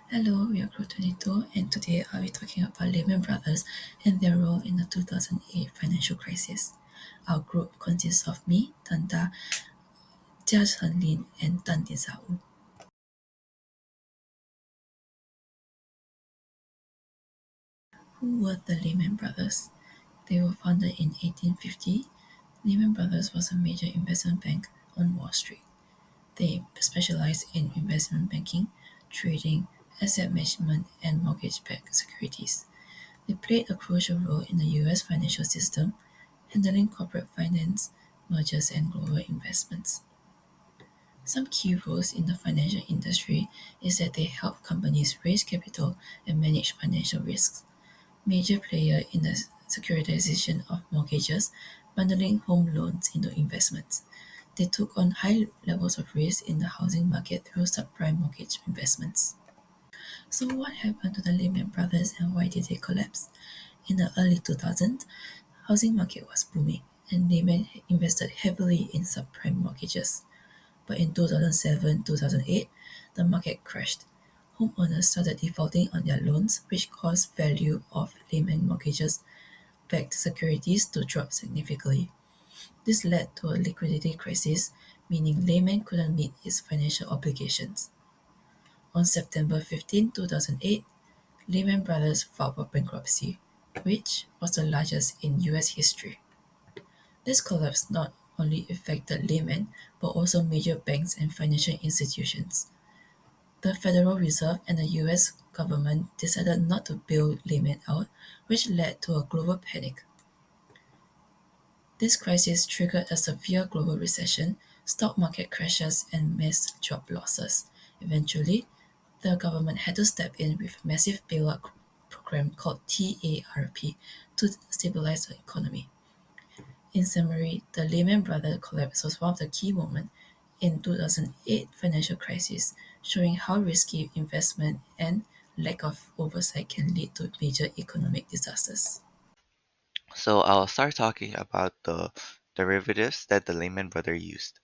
Hello, we are Crew 22, and today I'll be talking about Lehman Brothers and their role in the 2008 financial crisis. Our group consists of me, Tanta, Jia Chenlin, and Tan Din Wu. Who were the Lehman Brothers? They were founded in 1850. Lehman Brothers was a major investment bank on Wall Street. They specialized in investment banking, trading, asset management, and mortgage-backed securities. They played a crucial role in the US financial system, handling corporate finance, mergers, and global investments. Some key roles in the financial industry is that they help companies raise capital and manage financial risks. Major player in the securitization of mortgages, bundling home loans into investments. They took on high levels of risk in the housing market through subprime mortgage investments. So what happened to the Lehman Brothers and why did they collapse? In the early 2000s, housing market was booming and Lehman invested heavily in subprime mortgages. But in 2007-2008, the market crashed. Homeowners started defaulting on their loans, which caused value of Lehman mortgages backed securities to drop significantly. This led to a liquidity crisis, meaning Lehman couldn't meet its financial obligations. On September 15, 2008, Lehman Brothers filed for bankruptcy, which was the largest in US history. This collapse not only affected Lehman but also major banks and financial institutions. The Federal Reserve and the US government decided not to bail Lehman out, which led to a global panic. This crisis triggered a severe global recession, stock market crashes, and mass job losses. Eventually, the government had to step in with a massive bailout program called TARP to stabilize the economy. In summary, the Lehman Brothers collapse was one of the key moments in 2008 financial crisis, showing how risky investment and lack of oversight can lead to major economic disasters. So I'll start talking about the derivatives that the Lehman Brothers used.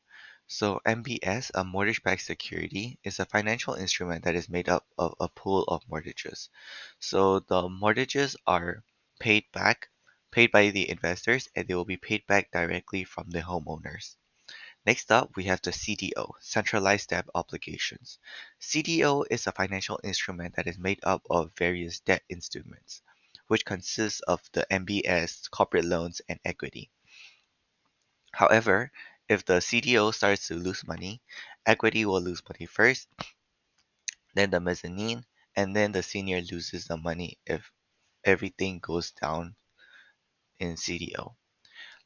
So MBS, a mortgage-backed security, is a financial instrument that is made up of a pool of mortgages. So the mortgages are paid back, paid by the investors, and they will be paid back directly from the homeowners. Next up, we have the CDO, Centralized Debt Obligations. CDO is a financial instrument that is made up of various debt instruments, which consists of the MBS, corporate loans, and equity. However, if the CDO starts to lose money, equity will lose money first, then the mezzanine, and then the senior loses the money if everything goes down in CDO.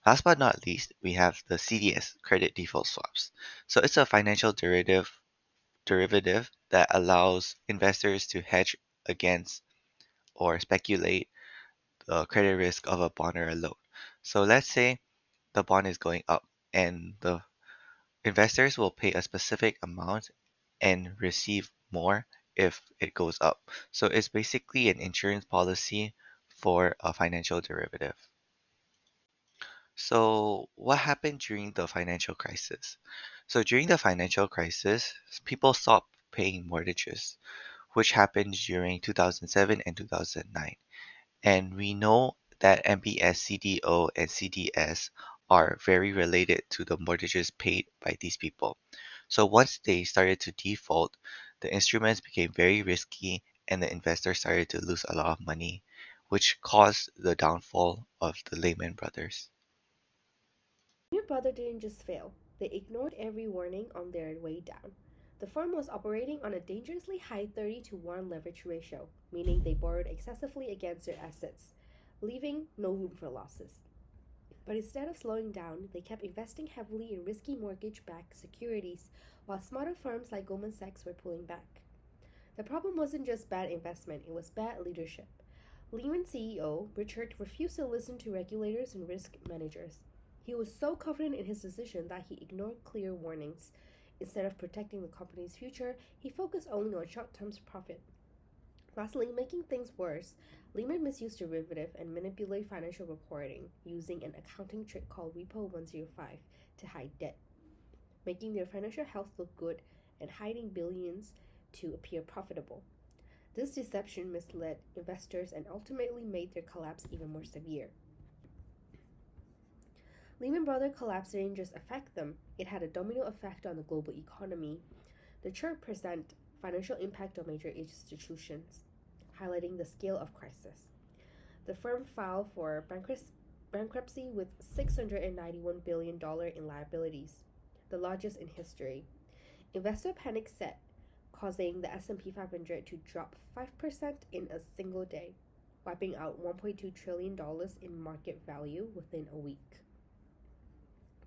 Last but not least, we have the CDS, credit default swaps. So it's a financial derivative that allows investors to hedge against or speculate the credit risk of a bond or a loan. So let's say the bond is going up and the investors will pay a specific amount and receive more if it goes up. So it's basically an insurance policy for a financial derivative. So what happened during the financial crisis? So during the financial crisis, people stopped paying mortgages, which happened during 2007 and 2009. And we know that MBS, CDO, and CDS are very related to the mortgages paid by these people. So once they started to default, the instruments became very risky and the investors started to lose a lot of money, which caused the downfall of the Lehman Brothers. Your brother didn't just fail, they ignored every warning on their way down. The firm was operating on a dangerously high 30 to 1 leverage ratio, meaning they borrowed excessively against their assets, leaving no room for losses. But instead of slowing down, they kept investing heavily in risky mortgage backed securities, while smarter firms like Goldman Sachs were pulling back. The problem wasn't just bad investment, it was bad leadership. Lehman CEO Richard refused to listen to regulators and risk managers. He was so confident in his decision that he ignored clear warnings. Instead of protecting the company's future, he focused only on short term profit. Lastly, making things worse, Lehman misused derivative and manipulated financial reporting using an accounting trick called Repo 105 to hide debt, making their financial health look good and hiding billions to appear profitable. This deception misled investors and ultimately made their collapse even more severe. Lehman Brothers collapse didn't just affect them, it had a domino effect on the global economy. The chart presents financial impact on major institutions, highlighting the scale of crisis. The firm filed for bankruptcy with $691 billion in liabilities, the largest in history. Investor panic set, causing the S&P 500 to drop 5% in a single day, wiping out $1.2 trillion in market value within a week.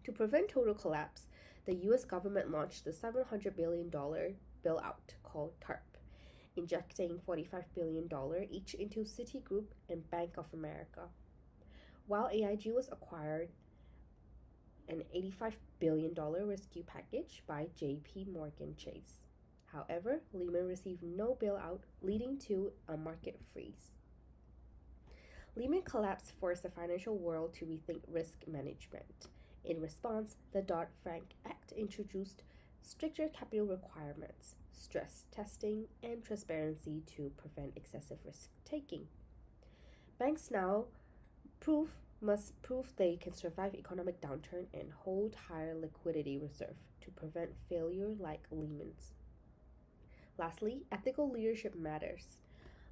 To prevent total collapse, the US government launched the $700 billion bailout called TARP, injecting $45 billion each into Citigroup and Bank of America. While AIG was acquired an $85 billion rescue package by JP Morgan Chase. However, Lehman received no bailout, leading to a market freeze. Lehman collapse forced the financial world to rethink risk management. In response, the Dodd-Frank Act introduced stricter capital requirements, stress testing, and transparency to prevent excessive risk-taking. Banks now must prove they can survive economic downturn and hold higher liquidity reserve to prevent failure like Lehman's. Lastly, ethical leadership matters.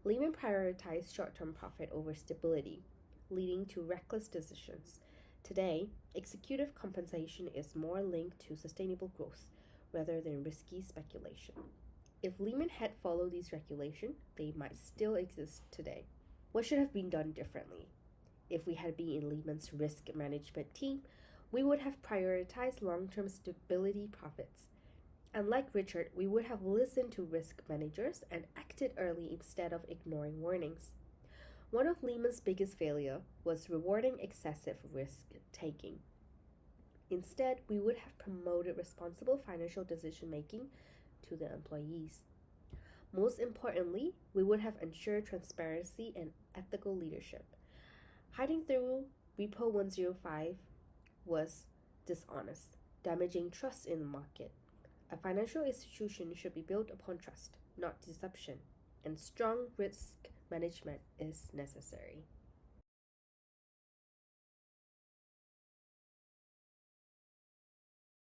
Lehman prioritized short-term profit over stability, leading to reckless decisions. Today, executive compensation is more linked to sustainable growth rather than risky speculation. If Lehman had followed these regulations, they might still exist today. What should have been done differently? If we had been in Lehman's risk management team, we would have prioritized long-term stability profits. Unlike Richard, we would have listened to risk managers and acted early instead of ignoring warnings. One of Lehman's biggest failures was rewarding excessive risk-taking. Instead, we would have promoted responsible financial decision-making to the employees. Most importantly, we would have ensured transparency and ethical leadership. Hiding through Repo 105 was dishonest, damaging trust in the market. A financial institution should be built upon trust, not deception, and strong risk management is necessary.